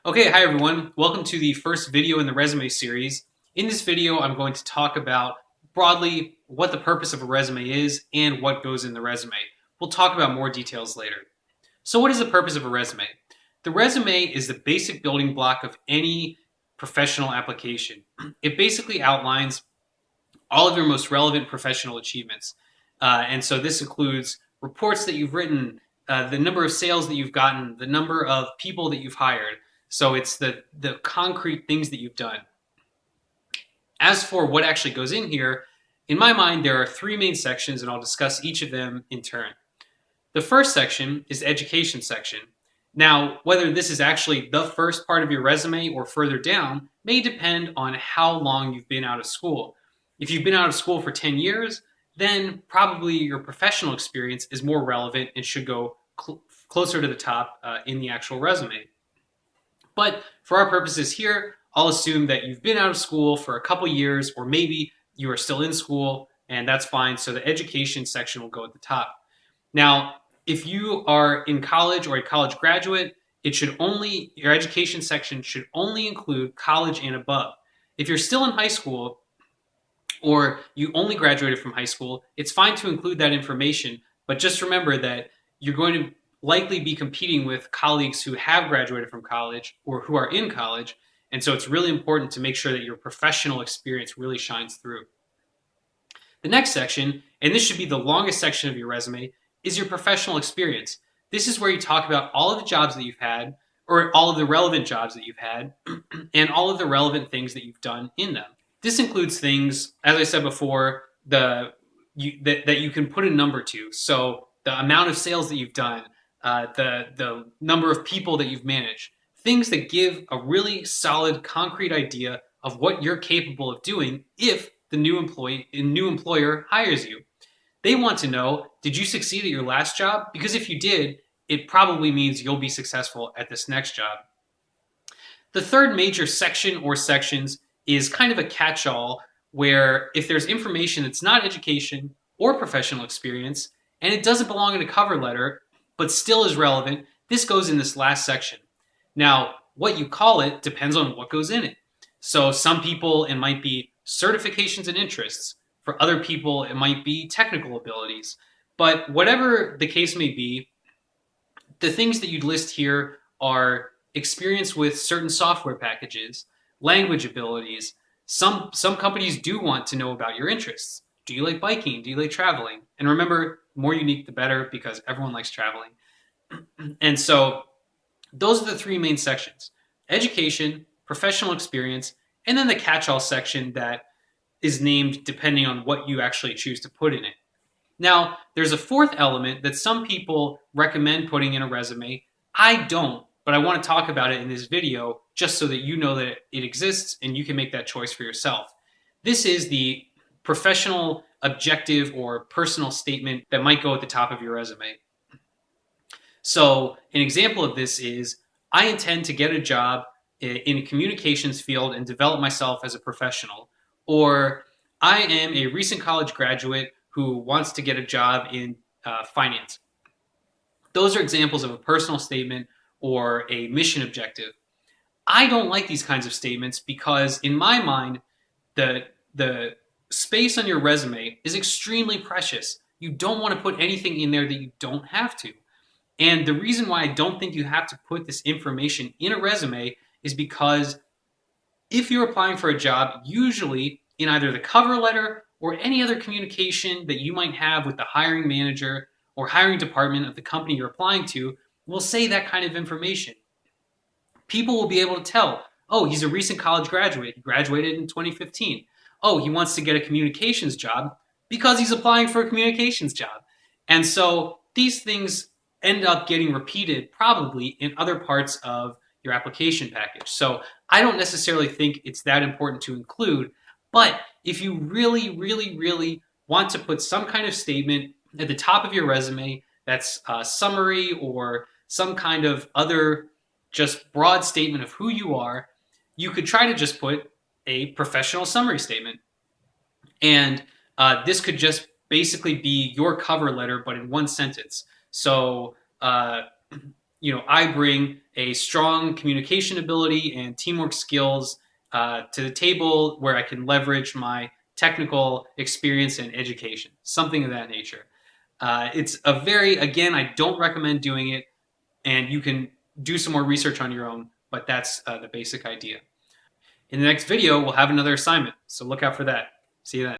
Okay, hi everyone. Welcome to the first video in the resume series. In this video, I'm going to talk about broadly what the purpose of a resume is and what goes in the resume. We'll talk about more details later. So what is the purpose of a resume? The resume is the basic building block of any professional application. It basically outlines all of your most relevant professional achievements. And so this includes reports that you've written, the number of sales that you've gotten, the number of people that you've hired. So it's the concrete things that you've done. As for what actually goes in here, in my mind, there are three main sections, and I'll discuss each of them in turn. The first section is the education section. Now, whether this is actually the first part of your resume or further down may depend on how long you've been out of school. If you've been out of school for 10 years, then probably your professional experience is more relevant and should go closer to the top in the actual resume. But for our purposes here, I'll assume that you've been out of school for a couple years, or maybe you are still in school, and that's fine. So the education section will go at the top. Now, if you are in college or a college graduate, your education section should only include college and above. If you're still in high school or you only graduated from high school, it's fine to include that information, but just remember that you're going to likely be competing with colleagues who have graduated from college or who are in college, and so it's really important to make sure that your professional experience really shines through. The next section, and this should be the longest section of your resume, is your professional experience. This is where you talk about all of the jobs that you've had, or all of the relevant jobs that you've had, and all of the relevant things that you've done in them. This includes things, as I said before, that you can put a number to. So the amount of sales that you've done, the number of people that you've managed, things that give a really solid, concrete idea of what you're capable of doing if the new employer hires you. They want to know, did you succeed at your last job? Because if you did, it probably means you'll be successful at this next job. The third major section or sections is kind of a catch-all where if there's information that's not education or professional experience and it doesn't belong in a cover letter but still is relevant, this goes in this last section. Now, what you call it depends on what goes in it. So some people, it might be certifications and interests. For other people, it might be technical abilities. But whatever the case may be, the things that you'd list here are experience with certain software packages, language abilities. Some companies do want to know about your interests. Do you like biking? Do you like traveling? And remember, more unique the better, because everyone likes traveling. And so those are the three main sections: education, professional experience, and then the catch-all section that is named depending on what you actually choose to put in it. Now, there's a fourth element that some people recommend putting in a resume. I don't, but I want to talk about it in this video just so that you know that it exists and you can make that choice for yourself. This is the professional objective or personal statement that might go at the top of your resume. So an example of this is, I intend to get a job in a communications field and develop myself as a professional. Or I am a recent college graduate who wants to get a job in finance. Those are examples of a personal statement or a mission objective. I don't like these kinds of statements because in my mind, the space on your resume is extremely precious. You don't want to put anything in there that you don't have to. And the reason why I don't think you have to put this information in a resume is because if you're applying for a job, usually in either the cover letter or any other communication that you might have with the hiring manager or hiring department of the company you're applying to, will say that kind of information. People will be able to tell, oh, he's a recent college graduate. He graduated in 2015. Oh, he wants to get a communications job because he's applying for a communications job. And so these things end up getting repeated probably in other parts of your application package. So I don't necessarily think it's that important to include, but if you really, really, really want to put some kind of statement at the top of your resume that's a summary or some kind of other just broad statement of who you are, you could try to just put a professional summary statement. And this could just basically be your cover letter, but in one sentence. So I bring a strong communication ability and teamwork skills to the table where I can leverage my technical experience and education, something of that nature. It's a very, again, I don't recommend doing it, and you can do some more research on your own, but that's the basic idea. In the next video, we'll have another assignment, so look out for that. See you then.